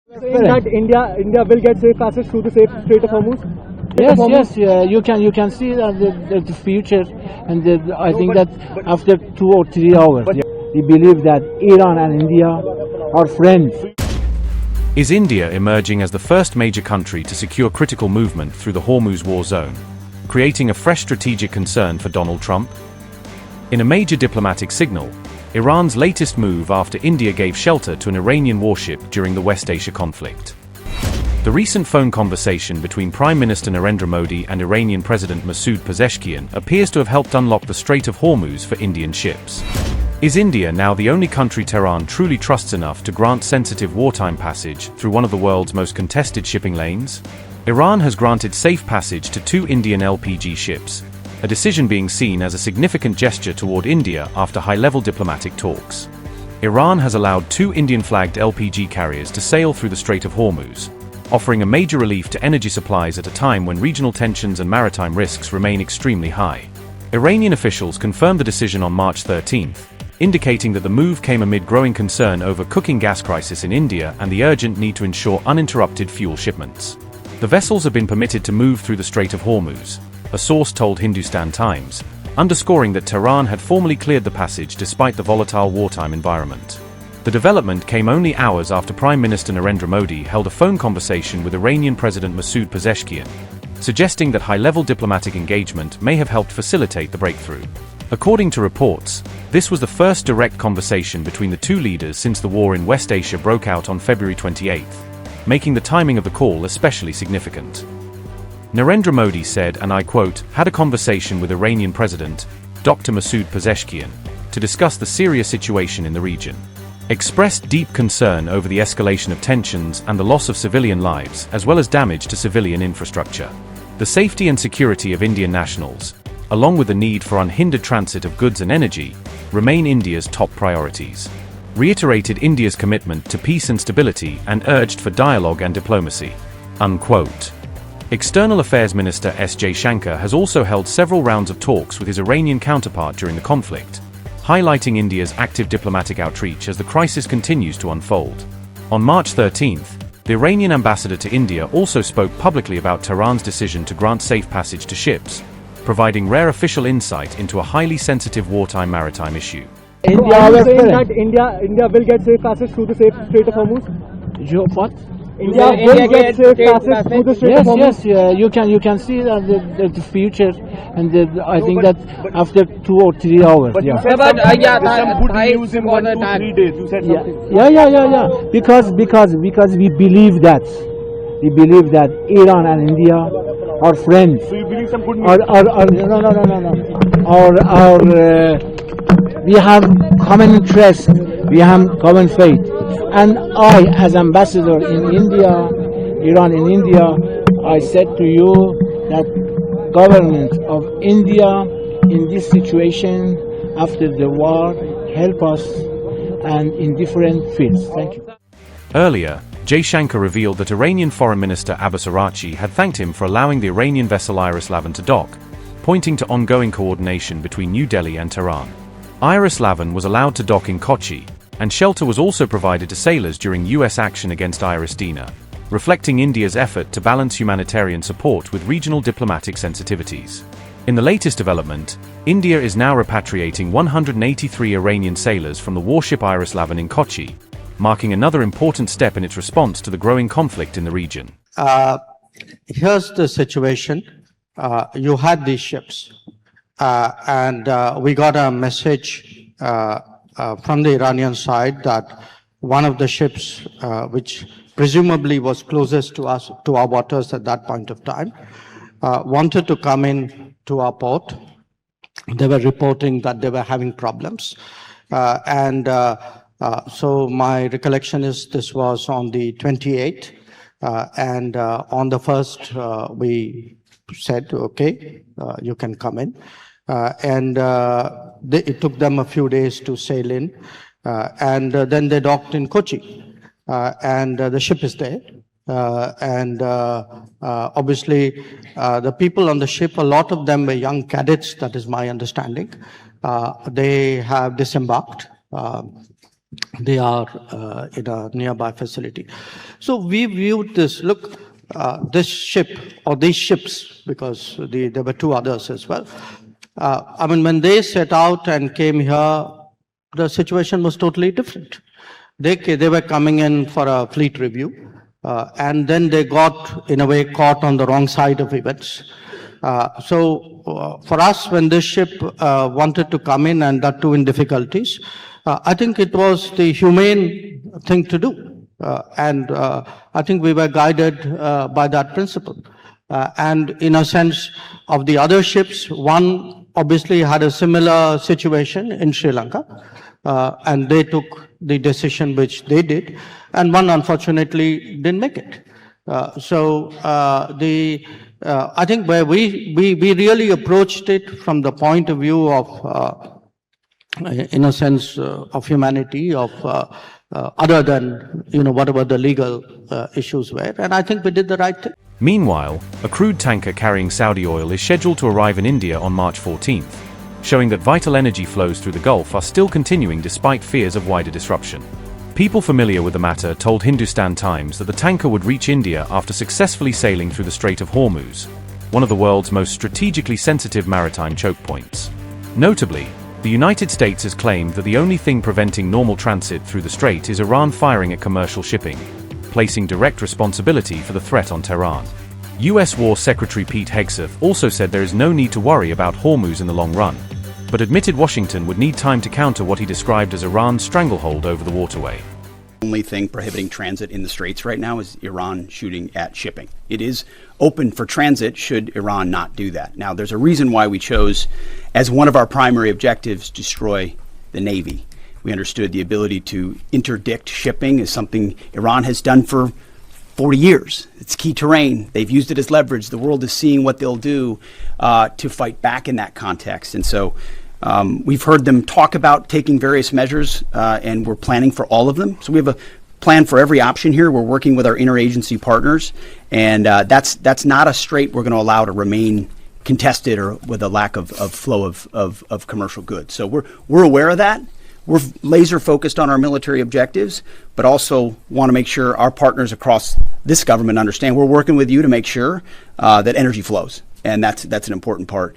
Saying that India will get safe passage through the Strait of Hormuz. Yes. You can see the future, and I think that after 2 or 3 hours, we believe that Iran and India are friends. Is India emerging as the first major country to secure critical movement through the Hormuz war zone, creating a fresh strategic concern for Donald Trump? In a major diplomatic signal, Iran's latest move after India gave shelter to an Iranian warship during the West Asia conflict. The recent phone conversation between Prime Minister Narendra Modi and Iranian President Masoud Pezeshkian appears to have helped unlock the Strait of Hormuz for Indian ships. Is India now the only country Tehran truly trusts enough to grant sensitive wartime passage through one of the world's most contested shipping lanes? Iran has granted safe passage to 2 Indian LPG ships, a decision being seen as a significant gesture toward India after high-level diplomatic talks. Iran has allowed 2 Indian-flagged LPG carriers to sail through the Strait of Hormuz, offering a major relief to energy supplies at a time when regional tensions and maritime risks remain extremely high. Iranian officials confirmed the decision on March 13th, indicating that the move came amid growing concern over cooking gas crisis in India and the urgent need to ensure uninterrupted fuel shipments. The vessels have been permitted to move through the Strait of Hormuz, a source told Hindustan Times, underscoring that Tehran had formally cleared the passage despite the volatile wartime environment. The development came only hours after Prime Minister Narendra Modi held a phone conversation with Iranian President Masoud Pezeshkian, suggesting that high-level diplomatic engagement may have helped facilitate the breakthrough. According to reports, this was the first direct conversation between the 2 leaders since the war in West Asia broke out on February 28, making the timing of the call especially significant. Narendra Modi said, and I quote, "had a conversation with Iranian President, Dr. Masoud Pezeshkian, to discuss the serious situation in the region. Expressed deep concern over the escalation of tensions and the loss of civilian lives, as well as damage to civilian infrastructure. The safety and security of Indian nationals, along with the need for unhindered transit of goods and energy, remain India's top priorities. Reiterated India's commitment to peace and stability and urged for dialogue and diplomacy." Unquote. External Affairs Minister Jaishankar has also held several rounds of talks with his Iranian counterpart during the conflict, highlighting India's active diplomatic outreach as the crisis continues to unfold. On March 13th, the Iranian ambassador to India also spoke publicly about Tehran's decision to grant safe passage to ships, providing rare official insight into a highly sensitive wartime maritime issue. India is saying that India will get safe passage through the Strait of Hormuz. What? India will get safe passage through the Strait of Hormuz. Yes. You can see the future, and I think that after 2 or 3 hours. But you said some good news in 1 to 3 days. You said something. Yeah. Because we believe that Iran and India are friends. So you believe some good news? No. We have common interest. We have common faith. And I, as ambassador in Iran in India, I said to you that government of India in this situation after the war help us and in different fields. Thank you. Earlier, Jaishankar revealed that Iranian Foreign Minister Abbas Araghchi had thanked him for allowing the Iranian vessel Iris Lavin to dock, pointing to ongoing coordination between New Delhi and Tehran. Iris Lavin was allowed to dock in Kochi, and shelter was also provided to sailors during US action against Iris Dina, reflecting India's effort to balance humanitarian support with regional diplomatic sensitivities. In the latest development, India is now repatriating 183 Iranian sailors from the warship Iris Lavin in Kochi, marking another important step in its response to the growing conflict in the region. Here's the situation. You had these ships, and we got a message from the Iranian side that one of the ships, which presumably was closest to us, to our waters at that point of time, wanted to come in to our port. They were reporting that they were having problems. So my recollection is this was on the 28th, and on the 1st, we said, okay, you can come in. It took them a few days to sail in, and then they docked in Kochi, and the ship is there. Obviously, the people on the ship, a lot of them were young cadets, that is my understanding. They have disembarked. they are in a nearby facility. So we viewed this, look, this ship or these ships, because there were two others as well. I mean, when they set out and came here, the situation was totally different. They were coming in for a fleet review, and then they got, in a way, caught on the wrong side of events. So for us, when this ship wanted to come in, and that too in difficulties, I think it was the humane thing to do. And I think we were guided by that principle. And in a sense of the other ships, one obviously had a similar situation in Sri Lanka, and they took the decision which they did, and one unfortunately didn't make it. I think where we really approached it from the point of view of, in a sense, of humanity, of other than whatever the legal issues were, and I think we did the right thing. Meanwhile, a crude tanker carrying Saudi oil is scheduled to arrive in India on March 14th, showing that vital energy flows through the Gulf are still continuing despite fears of wider disruption. People familiar with the matter told Hindustan Times that the tanker would reach India after successfully sailing through the Strait of Hormuz, one of the world's most strategically sensitive maritime choke points. Notably, the United States has claimed that the only thing preventing normal transit through the strait is Iran firing at commercial shipping, placing direct responsibility for the threat on Tehran. US War Secretary Pete Hegseth also said there is no need to worry about Hormuz in the long run, but admitted Washington would need time to counter what he described as Iran's stranglehold over the waterway. The only thing prohibiting transit in the Straits right now is Iran shooting at shipping. It is open for transit should Iran not do that. Now, there's a reason why we chose, as one of our primary objectives, destroy the Navy. We understood the ability to interdict shipping is something Iran has done for 40 years. It's key terrain. They've used it as leverage. The world is seeing what they'll do to fight back in that context. And so we've heard them talk about taking various measures, and we're planning for all of them. So we have a plan for every option here. We're working with our interagency partners, and that's not a strait we're going to allow to remain contested or with a lack of flow of commercial goods. So we're aware of that. We're laser focused on our military objectives, but also want to make sure our partners across this government understand we're working with you to make sure that energy flows, and that's an important part.